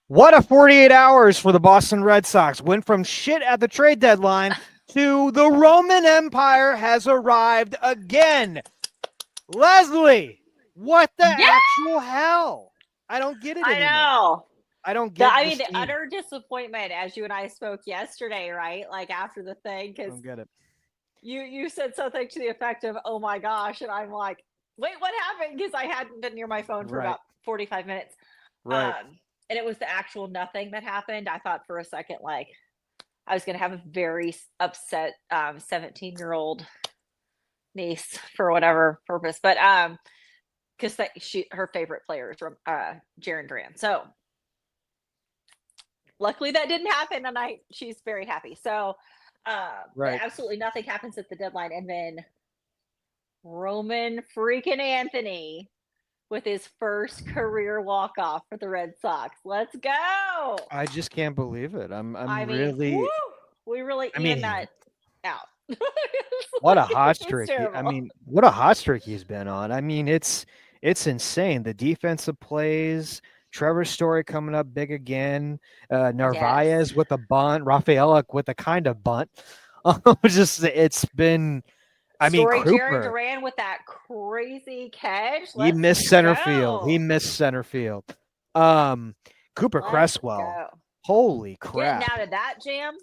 What a 48 hours for the Boston Red Sox. Went from shit at the trade deadline to the Roman Empire has arrived again. Leslie, what the Yeah, actual hell? I don't get it I anymore. know. I don't get this The team. utter disappointment as you and I spoke yesterday, right? Like after the thing, I because don't get it. you said something to the effect of, "Oh my gosh," and I'm like, "Wait, what happened?" Because I hadn't been near my phone for Right, about 45 minutes. right. And it was the actual nothing that happened. I thought for a second, like I was going to have a very upset 17-year-old niece for whatever purpose, but because her favorite player is from Jaron Duran. So luckily that didn't happen, and she's very happy. So, but Right. absolutely nothing happens at the deadline, and then Roman freaking Anthony with his first career walk off for the Red Sox. Let's go! I just can't believe it. I'm I mean, woo! really We really I even mean, that out. what a It hot was streak. terrible. What a hot streak he's been on. It's insane. The defensive plays, Trevor Story coming up big again, Yes. Narvaez with a bunt, Rafaela with a kind of bunt. Just it's been Story Jaron Cooper, Duran with that crazy catch. he Let's missed center field. He go. missed center field. Um Cooper Let's Cresswell. go. Holy Getting crap. out of that jam.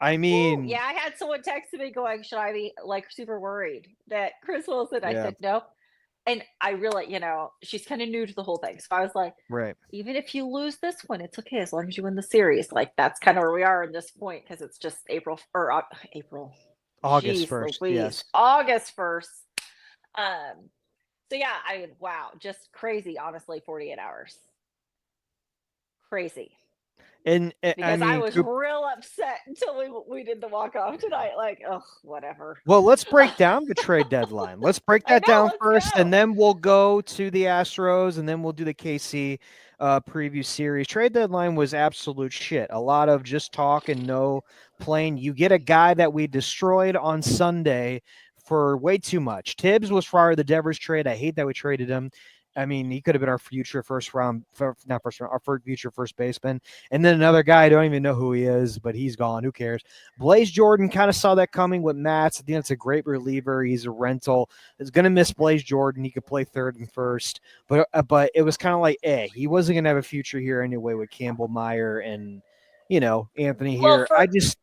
I Woo. mean, Yeah, I had someone text me going, should I be like super worried that Chris Wilson? I yeah, said, nope. And I really, she's kind of new to the whole thing. So I was like, right. even if you lose this one, it's okay as long as you win the series. Like that's kind of where we are in this point because it's just April. August Jeez 1st. Louise. Yes. August 1st. So yeah, wow, just crazy, honestly, 48 hours. Crazy. And Because I was Cooper. real upset until we did the walk off tonight. Like, oh, whatever. Well, let's break down the trade deadline. Let's break I that know, down let's first, and go. then we'll go to the Astros, and then we'll do the KC preview series. Trade deadline was absolute shit. A lot of just talk and no playing. You get a guy that we destroyed on Sunday for way too much. Tibbs was for the Devers trade. I hate that we traded him. He could have been our future first round, not first round, our future first baseman. And then another guy, I don't even know who he is, but he's gone. Who cares? Blaze Jordan kind of saw that coming with Matz. I think it's a great reliever. He's a rental. Is going to miss Blaze Jordan. He could play third and first, but it was kind of like, he wasn't going to have a future here anyway with Campbell Meyer and Anthony Well, here.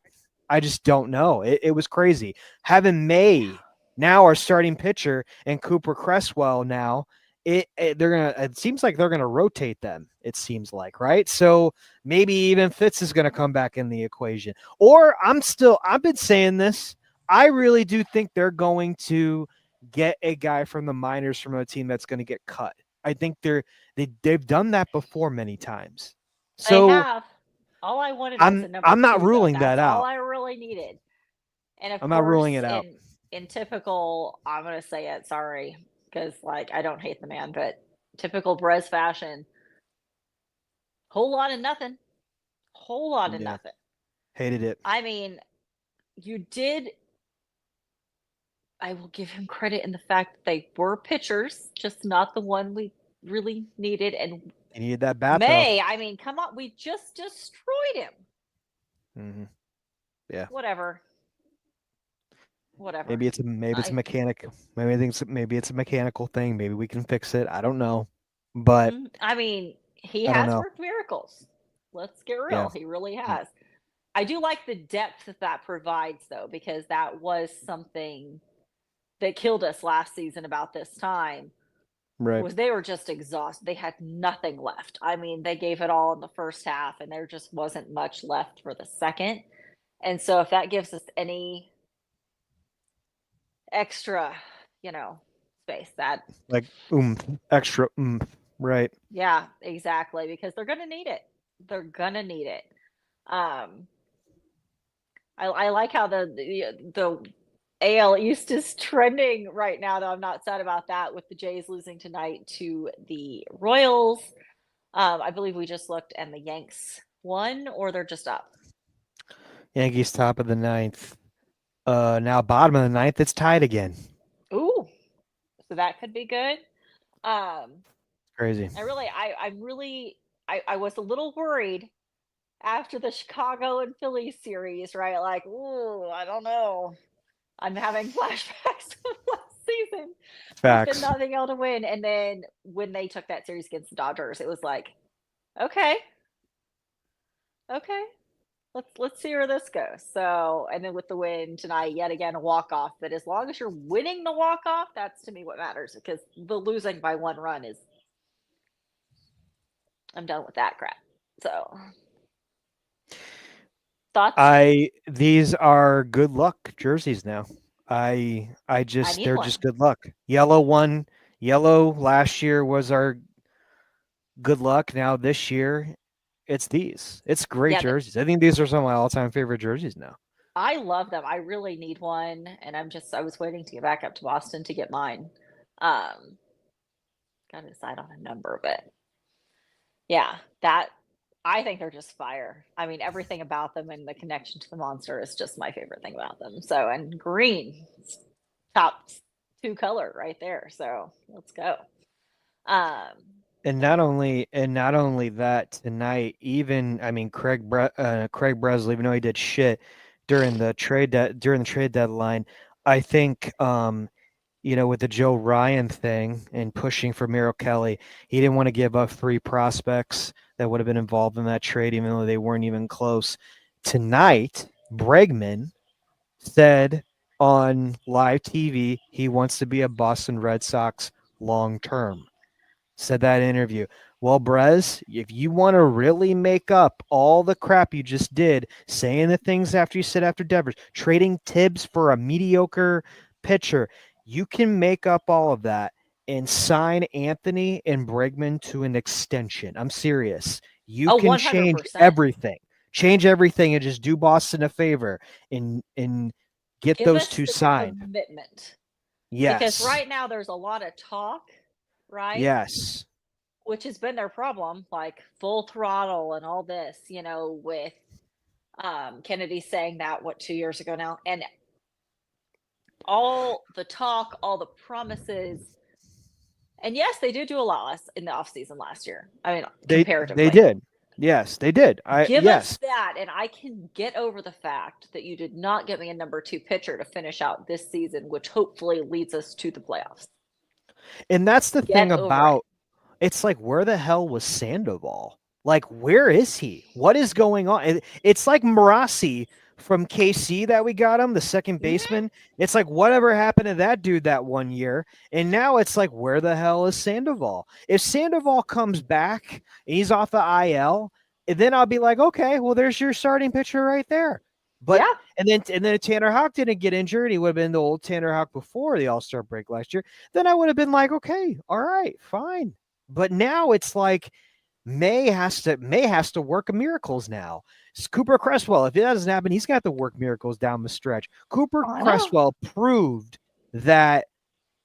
I just don't know. It was crazy having May now our starting pitcher and Cooper Cresswell now. It seems like they're gonna rotate them. It seems like, right? So maybe even Fitz is gonna come back in the equation. Or I've been saying this. I really do think they're going to get a guy from the minors from a team that's going to get cut. I think they've done that before many times. they So have. All I wanted was I'm a number I'm not two, though. ruling that That's all out. I really needed. And of I'm not ruling course, it out. in typical, I'm gonna say it. Sorry, because like I don't hate the man, but typical Bres fashion, whole lot of nothing. Whole lot of Yeah, nothing. hated it. I mean, you did. I will give him credit in the fact that they were pitchers, just not the one we really needed. And He needed that bat though. May, I mean, come on, we just destroyed him. Mm-hmm. Yeah. Whatever. Whatever. Maybe it's a I mechanic. Maybe it's a mechanical thing. Maybe we can fix it. I don't know, but I mean, he I don't has know. worked miracles. Let's get Yeah. real. He really has. I do like the depth that provides, though, because that was something that killed us last season about this time. Right. Was they were just exhausted. They had nothing left. I mean, they gave it all in the first half, and there just wasn't much left for the second. And so, if that gives us any extra, space, that Like extra right. yeah, exactly, because they're gonna need it. They're gonna need it. Um, I like how the AL East is trending right now, though I'm not sad about that with the Jays losing tonight to the Royals. I believe we just looked and the Yanks won, or they're just up. Yankees top of the ninth. Now bottom of the ninth. It's tied again. Ooh, so that could be good. Um, Crazy. I'm really I was a little worried after the Chicago and Phillies series, right? Like, ooh, I don't know. I'm having flashbacks of last season with them Facts. not being able to win. And then when they took that series against the Dodgers, it was like, okay, okay, let's see where this goes. So, and then with the win tonight, yet again a walk off. But as long as you're winning the walk off, that's to me what matters. Because the losing by 1 run is, I'm done with that crap. So, thoughts? These are good luck jerseys now. I need they're one. just good luck. Yellow last year was our good luck. Now this year, it's these. It's great Yeah, jerseys. I think these are some of my all-time favorite jerseys now. I love them. I really need one, and I was waiting to get back up to Boston to get mine. Um, Gotta decide on a number, but yeah, that I think they're just fire. I mean, everything about them and the connection to the monster is just my favorite thing about them. So, and green, top 2 color right there. So let's go. Um, And not only that tonight, even I mean Craig Breslin, even though he did shit during the trade deadline, I think with the Joe Ryan thing and pushing for Merrill Kelly, he didn't want to give up 3 prospects that would have been involved in that trade, even though they weren't even close. Tonight, Bregman said on live TV he wants to be a Boston Red Sox long term. Said that interview. Well, Bres, if you want to really make up all the crap you just did, saying the things after you said after Devers, trading Tibbs for a mediocre pitcher, you can make up all of that and sign Anthony and Bregman to an extension. I'm serious. You oh, can 100%. change everything, and just do Boston a favor and get Give those us two the signed. commitment because Yes. right now there's a lot of talk, right? Yes. Which has been their problem, like full throttle and all this, with Kennedy saying that 2 years ago now, and all the talk, all the promises. And yes, they did do a lot less in the offseason last year. I mean, They comparatively. did. Yes, they did. Give us Yes. that, and I can get over the fact that you did not get me a number 2 pitcher to finish out this season, which hopefully leads us to the playoffs. And that's the thing Get over it. about it's like, where the hell was Sandoval? Like, where is he? What is going on? It's like Marassi from KC that we got him, the second Mhm. baseman. It's like, whatever happened to that dude that 1 year? And now it's like, where the hell is Sandoval? If Sandoval comes back and he's off the IL, then I'll be like, okay, well, there's your starting pitcher right there. But Yeah. and then Tanner Houck didn't get injured. He would have been the old Tanner Houck before the All-Star break last year. Then I would have been like, okay, all right, fine. But now it's like May has to work miracles now. It's Cooper Cresswell, if it doesn't happen, he's got to work miracles down the stretch. Cooper I know. Cresswell proved that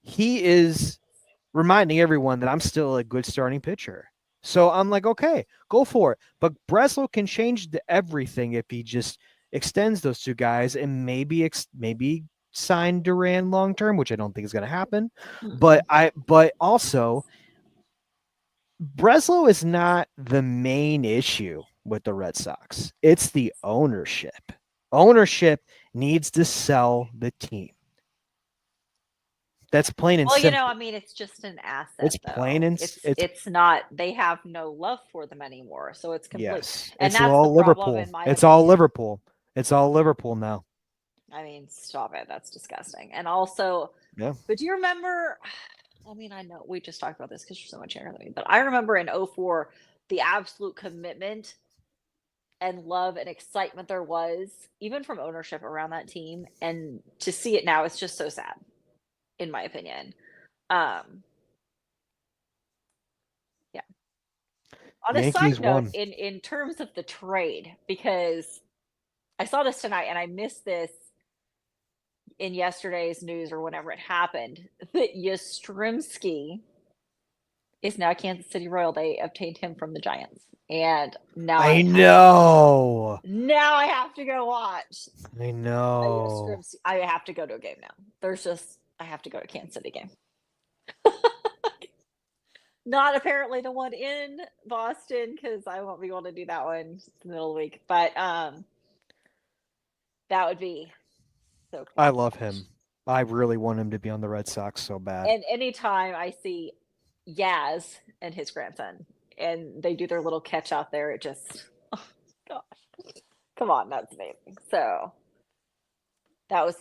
he is reminding everyone that I'm still a good starting pitcher. So I'm like, okay, go for it. But Breslow can change everything if he just extends those two guys and maybe sign Duran long term, which I don't think is going to happen. Mm-mm. But also Breslow is not the main issue with the Red Sox. It's the ownership. Ownership needs to sell the team. That's plain and Well, simple. I mean, it's just an asset, It's plain though. and it's It's not. They have no love for them anymore, so it's complete. yes. And It's that's the all problem, Liverpool. in my It's all opinion. Liverpool. It's all Liverpool now. I mean, stop it. That's disgusting. And also, Yeah. but do you remember? I mean, I know we just talked about this because you're so much younger than me, but I remember in '04 the absolute commitment and love and excitement there was, even from ownership around that team. And to see it now, it's just so sad, in my opinion. Um, yeah. On a side Yankees note, won. in terms of the trade, because I saw this tonight and I missed this in yesterday's news or whenever it happened, that Yastrzemski is now Kansas City Royal. They obtained him from the Giants. And I know. now I have to go watch I know. Yastrzemski. I have to go to a game now. I have to go to Kansas City game. Not apparently the one in Boston, because I won't be able to do that one in the middle of the week. But that would be so cool I to love watch. him. I really want him to be on the Red Sox so bad. And anytime I see Yaz and his grandson, and they do their little catch out there, it just, oh gosh, come on, that's amazing. So that was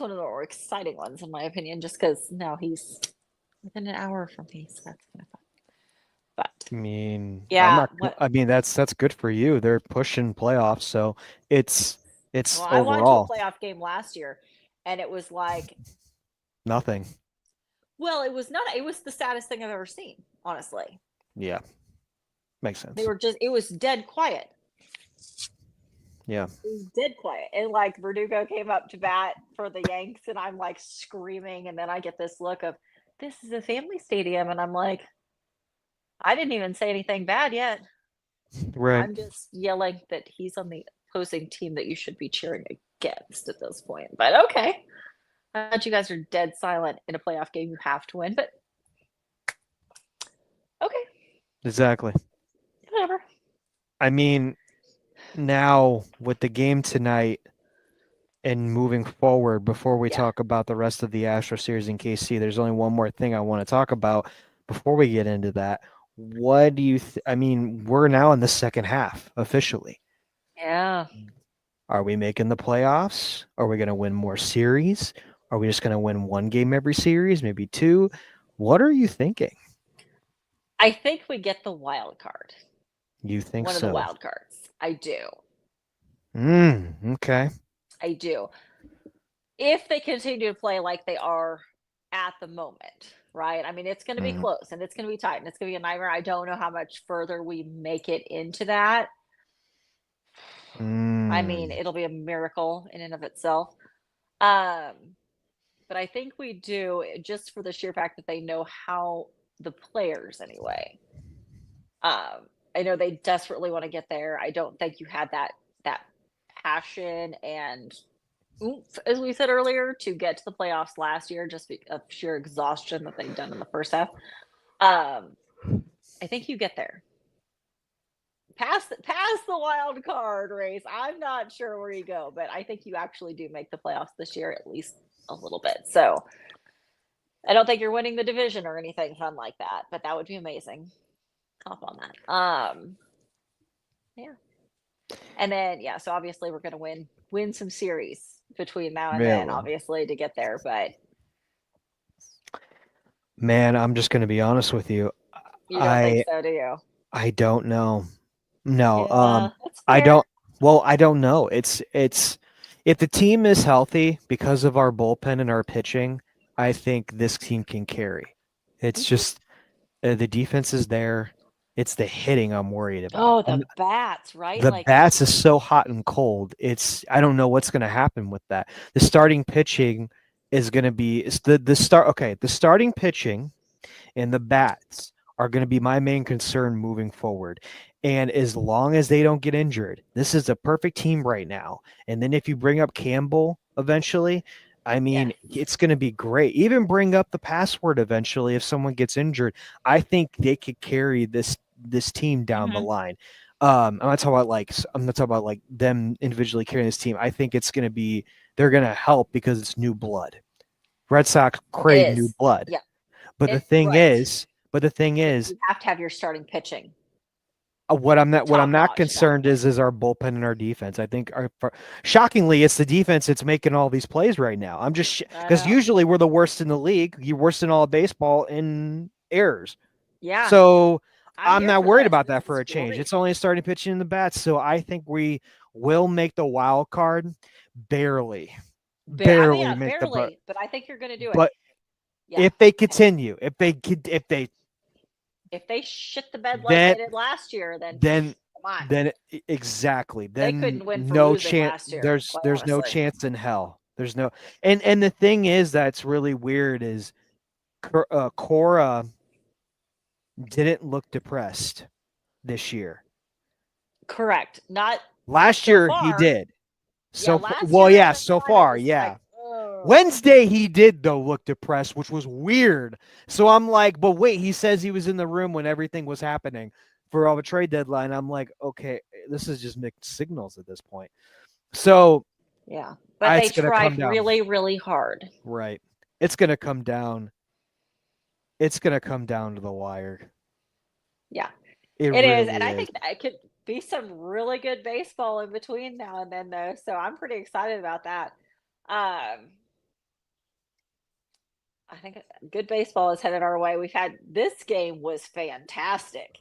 one of the more exciting ones in my opinion, just because now he's within an hour from me, so that's kind of fun. But I mean, I'm yeah, not. I mean, that's good for you. They're pushing playoffs, so it's well, it's I went to a overall playoff game last year, and it was like, nothing. well, it was not. It was the saddest thing I've ever seen, honestly. Yeah, makes They sense. were just. It was dead quiet. Yeah, It was dead quiet. And like Verdugo came up to bat for the Yanks, and I'm like screaming. And then I get this look of, this is a family stadium. And I'm like, I didn't even say anything bad yet. right. I'm just yelling that he's on the opposing team that you should be cheering against at this point. But okay. I thought you guys are dead silent in a playoff game you have to win. But okay, Exactly. whatever. I mean, now with the game tonight and moving forward, before we Yeah. talk about the rest of the Astro series in KC, there's only one more thing I want to talk about before we get into that. What do you? I mean, we're now in the second half officially. Yeah. Are we making the playoffs? Are we going to win more series? Are we just going to win one game every series, maybe two? What are you thinking? I think we get the wild card. You think One of the so? wild cards. I do. Okay. I do. If they continue to play like they are at the moment, right? I mean, it's going to be Mm. close and it's going to be tight and it's going to be a nightmare. I don't know how much further we make it into that. I mean, it'll be a miracle in and of itself. But I think we do, just for the sheer fact that they know how, the players anyway. I know they desperately want to get there. I don't think you had that passion and oomph, as we said earlier, to get to the playoffs last year, just of sheer exhaustion that they'd done in the first half. I think you get there. Past the wild card race. I'm not sure where you go, but I think you actually do make the playoffs this year, at least a little bit. So I don't think you're winning the division or anything fun like that, but that would be amazing. Hop on that. Yeah. And then yeah, so obviously we're gonna win some series between now and then, Really? obviously, to get there. But Man, I'm just going to be honest with you. you don't think I so, do you? I don't know. No, Yeah, that's I fair. don't. Well, I don't know. It's if the team is healthy because of our bullpen and our pitching, I think this team can carry. It's just the defense is there. It's the hitting I'm worried about. Oh, the bats, right? The Like, bats is so hot and cold. I don't know what's going to happen with that. The starting pitching is going to be it's the start. Okay, the starting pitching and the bats are going to be my main concern moving forward. And as long as they don't get injured, this is a perfect team right now. And then if you bring up Campbell eventually, I mean, yes. it's going to be great. Even bring up the password eventually if someone gets injured. I think they could carry this team down the Mm-hmm. line. I'm not talking about like them individually carrying this team. I think it's going to be they're going to help because it's new blood. Red Sox It crave new is. blood. Yeah. But the thing Right. is, but the thing is, You have to have your starting pitching. what I'm Top not notch. concerned is our bullpen and our defense. I think shockingly, it's the defense that's making all these plays right now. I'm just I because know. usually we're the worst in the league. You're worst in all of baseball in errors. Yeah. So I'm I'm here not for worried this. about This that for is a change. great. It's only starting pitching in the bats. So I think we will make the wild card barely, I mean, barely yeah, make the barely, but I think you're going to do it. but Yeah. if they continue, If they shit the bed like then they did last year, then then come on. then exactly They then couldn't win for no losing chance last year, quite there's no honestly. chance in hell. There's no and the thing is that's really weird is Cora didn't look depressed this year. Correct. Not Last so year he far. did. Yeah, So last well year at yeah, the so time it far, was yeah. like, Wednesday he did though look depressed, which was weird. So I'm like, but wait, he says he was in the room when everything was happening for all the trade deadline. I'm like, okay, this is just mixed signals at this point. So Yeah, but they it's gonna come tried down. really, really hard. Right. It's gonna come down. It's gonna come down to the wire. Yeah, It it is, really and I is. think that could be some really good baseball in between now and then, though. So I'm pretty excited about that. I think good baseball is headed our way. We've had this game was fantastic.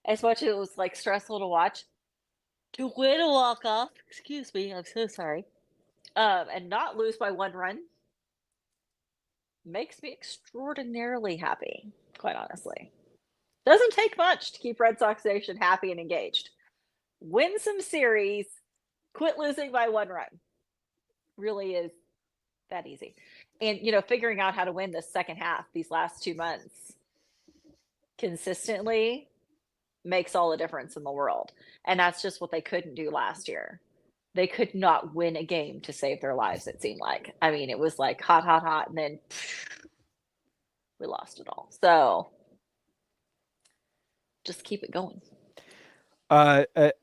As much as it was like stressful to watch, to win a walk off. Excuse me, I'm so sorry. And not lose by 1 run makes me extraordinarily happy. Quite honestly, doesn't take much to keep Red Sox Nation happy and engaged. Win some series, quit losing by 1 run. Really is that easy. And figuring out how to win the second half these last 2 months consistently makes all the difference in the world. And that's just what they couldn't do last year. They could not win a game to save their lives, it seemed like. I mean, it was like hot, hot, hot, and then we lost it all. So just keep it going.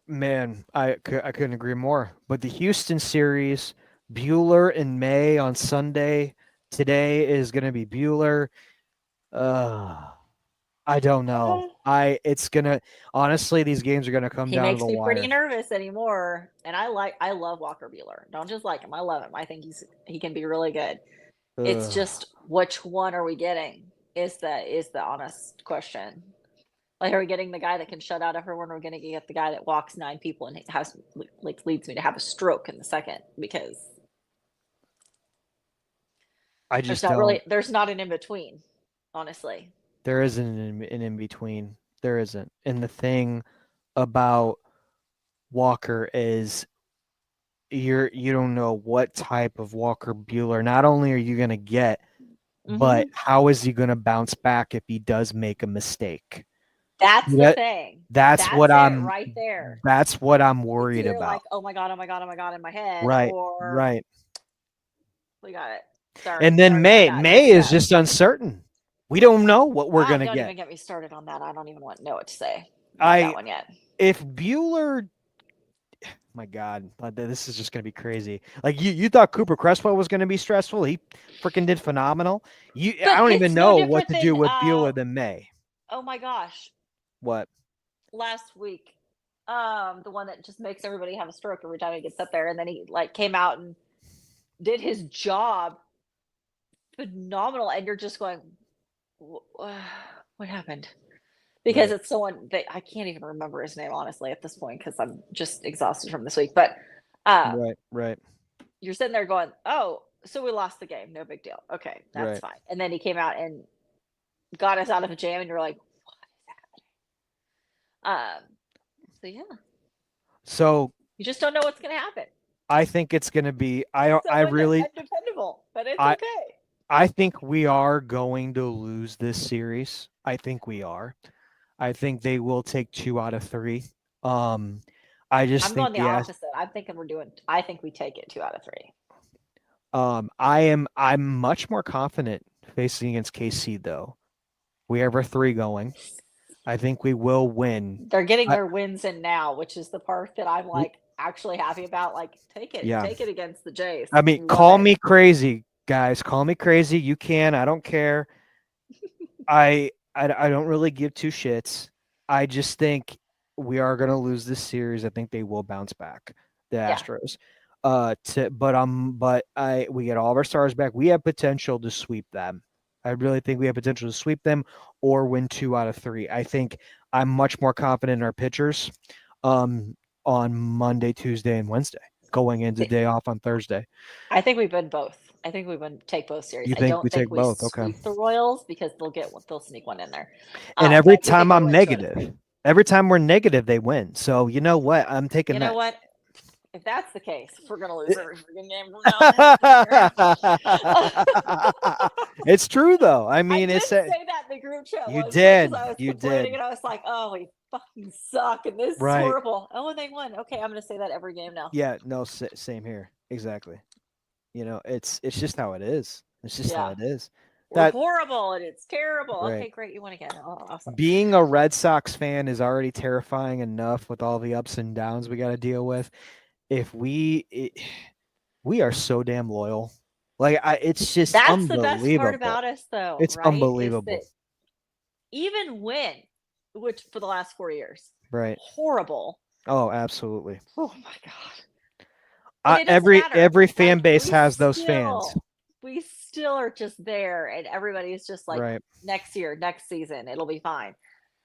Man, I couldn't agree more. But the Houston series, Bueller and May on Sunday. Today is going to be Bueller. I don't know. It's gonna honestly, these games are gonna come He down to makes the me wire. pretty nervous anymore, and I love Walker Bueller. Don't just like him, I love him. I think he can be really good. It's just which one are we getting is the honest question. Like, are we getting the guy that can shut out everyone? Or are we going to get the guy that walks 9 people and has like leads me to have a stroke in the second? Because I there's just not don't. really there's not an in between, honestly. There isn't an in between. There isn't. And the thing about Walker is you don't know what type of Walker Bueller. Not only are you gonna get, but how is he gonna bounce back if he does make a mistake? That's the thing. That's That's what it I'm. right there. That's what I'm It's worried either about. like, oh my god, oh my god, oh my god in my head, Right. or Right. we got it. Sorry. And then Sorry about that. May is just uncertain. We don't know what we're gonna Don't get. even get me started on that. I don't even know what to say about that one yet. If Bueller, my God, this is just gonna be crazy. Like you thought Cooper Cresswell was gonna be stressful. He freaking did phenomenal. I don't even know what to do with Bueller than May. Oh my gosh. What? Last week, the one that just makes everybody have a stroke every time he gets up there, and then he like came out and did his job phenomenal, and you're just going, what happened? Because it's someone that I can't even remember his name honestly at this point because I'm just exhausted from this week. But right. You're sitting there going, oh, so we lost the game, no big deal. Okay, that's fine. And then he came out and got us out of a jam, and you're like, what is happening? So yeah. So you just don't know what's going to happen. I think it's going to be. I really undependable, but it's okay. I think we are going to lose this series. I think we are. I think they will take 2 out of 3. I'm going the opposite. I think we take it 2 out of 3. I'm much more confident facing against KC though. We have our 3 going. I think we will win. They're getting their wins in now, which is the part that I'm like actually happy about. Like, take it against the Jays. I mean, call me crazy, guys. Call me crazy. You can. I don't care. I don't really give 2 shits. I just think we are going to lose this series. I think they will bounce back, the Astros. We get all of our stars back. We have potential to sweep them. I really think we have potential to sweep them or win 2 out of 3. I think I'm much more confident in our pitchers on Monday, Tuesday, and Wednesday, going into day off on Thursday. I think we win both. I think we would take both series. You think I don't think we both? Okay. Sweep the Royals because they'll sneak one in there. And every time I'm negative, every time we're negative, they win. So you know what? I'm taking that. You know what? If that's the case, we're gonna lose every freaking game from now. It's true though. I mean, I did say that in the group chat. You did. You did. And I was like, oh, we fucking suck, and this is horrible. Oh, and they won. Okay, I'm gonna say that every game now. Yeah. No. Same here. Exactly. It's just how it is. It's just how Yeah. it is. We're That horrible and it's terrible. right. Okay, great. You win again. Oh, awesome. Being a Red Sox fan is already terrifying enough with all the ups and downs we got to deal with. If we are so damn loyal. It's just That's the best part unbelievable. about us, though, It's right? Is unbelievable. that even when, which for the last 4 years, Right. horrible. Oh, absolutely. Oh my God. And it doesn't Every matter. every fan Like base has those fans. we still are just there, and everybody's just like, Right. next year, next season, it'll be fine.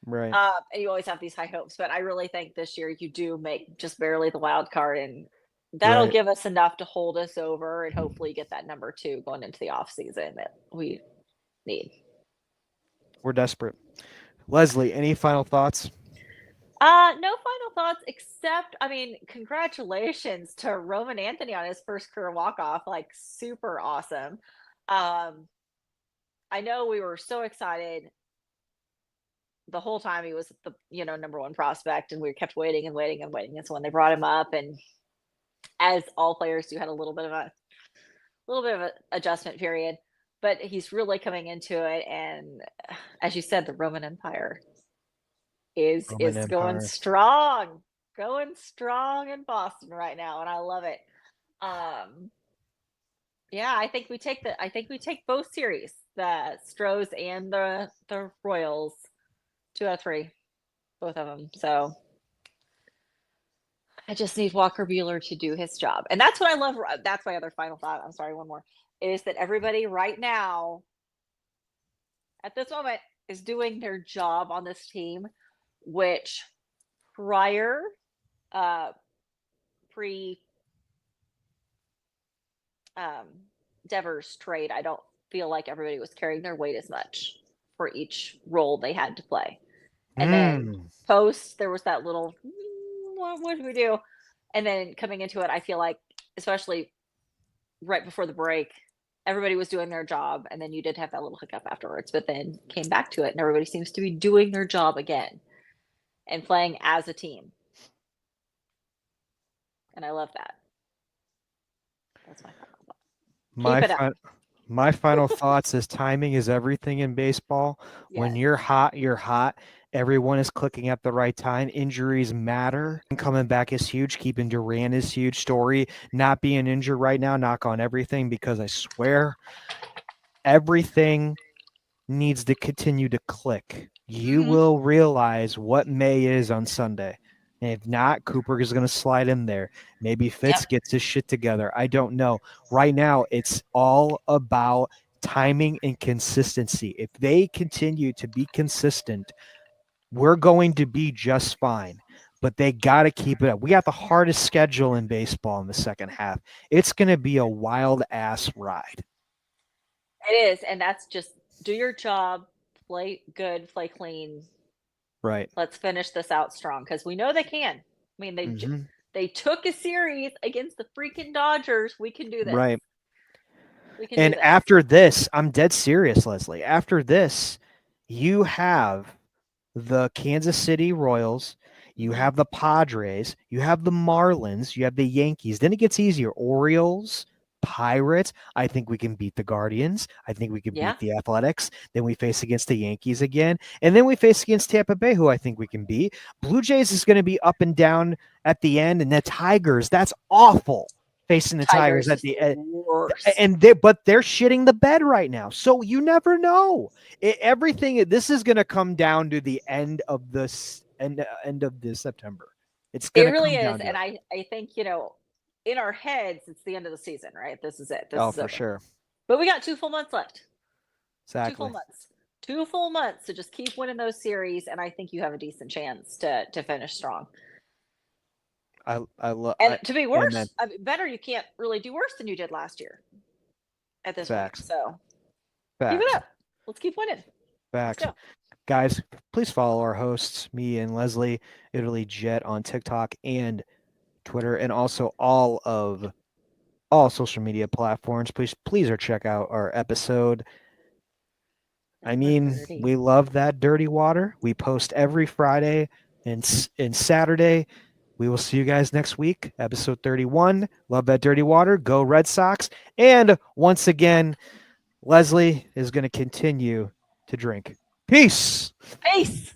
Right. And you always have these high hopes, but I really think this year you do make just barely the wild card, and that'll Right. give us enough to hold us over and hopefully get that number 2 going into the off season that we need. We're desperate. Leslie, any final thoughts? No final thoughts except, I mean, congratulations to Roman Anthony on his first career walk off. Like, super awesome. Um, I know we were so excited the whole time he was the number one prospect, and we kept waiting and waiting and waiting. And so when they brought him up, and as all players do, had a little bit of an adjustment period, but he's really coming into it. And as you said, the Roman Empire Roman is Empire. going strong in Boston right now, and I love it. Yeah, I think we take both series, the Stros and the Royals, 2 out of 3, both of them. So I just need Walker Bueller to do his job, and that's what I love. That's my other final thought. I'm sorry, one more is that everybody right now at this moment is doing their job on this team, which prior pre Devers trade, I don't feel like everybody was carrying their weight as much for each role they had to play. And then post, there was that little, what do we do? And then coming into it, I feel like, especially right before the break, everybody was doing their job, and then you did have that little hiccup afterwards, but then came back to it, and everybody seems to be doing their job again and playing as a team. And I love that. That's my final thought. My Keep it up. my final thoughts is timing is everything in baseball. Yes. When you're hot, you're hot. Everyone is clicking at the right time. Injuries matter. Coming back is huge. Keeping Durant is huge. Story not being injured right now, knock on everything, because I swear everything needs to continue to click. You will realize what May is on Sunday. And if not, Cooper is going to slide in there. Maybe Fitz gets his shit together. I don't know. Right now, it's all about timing and consistency. If they continue to be consistent, we're going to be just fine. But they got to keep it up. We got the hardest schedule in baseball in the second half. It's going to be a wild ass ride. It is. And that's just do your job, play good, play clean. Right. Let's finish this out strong, because we know they can. I mean, they took a series against the freaking Dodgers. We can do this. Right. We can and do this. After this, I'm dead serious, Leslie. After this, you have the Kansas City Royals, you have the Padres, you have the Marlins, you have the Yankees. Then it gets easier. Orioles, Pirates. I think we can beat the Guardians. I think we can beat the Athletics. Then we face against the Yankees again. And then we face against Tampa Bay, who I think we can beat. Blue Jays is going to be up and down at the end. And the Tigers, that's awful, facing the Tigers at the end. But they're shitting the bed right now. So you never know. This is going to come down to the end of this end of this September. It really is. And I think, in our heads, it's the end of the season, right? This is it. This is for sure. But we got 2 full months left. Exactly. 2 full months. 2 full months to just keep winning those series, and I think you have a decent chance to finish strong. I love. And to be worse, better. You can't really do worse than you did last year. At this point, so keep it up. Let's keep winning. Facts. Guys, please follow our hosts, me and Leslie, Italy Jet, on TikTok and Twitter, and also all social media platforms. Please check out our episode. I mean, we love that dirty water. We post every Friday and Saturday. We will see you guys next week, episode 31. Love that dirty water. Go Red Sox. And once again, Leslie is going to continue to drink. Peace. Peace.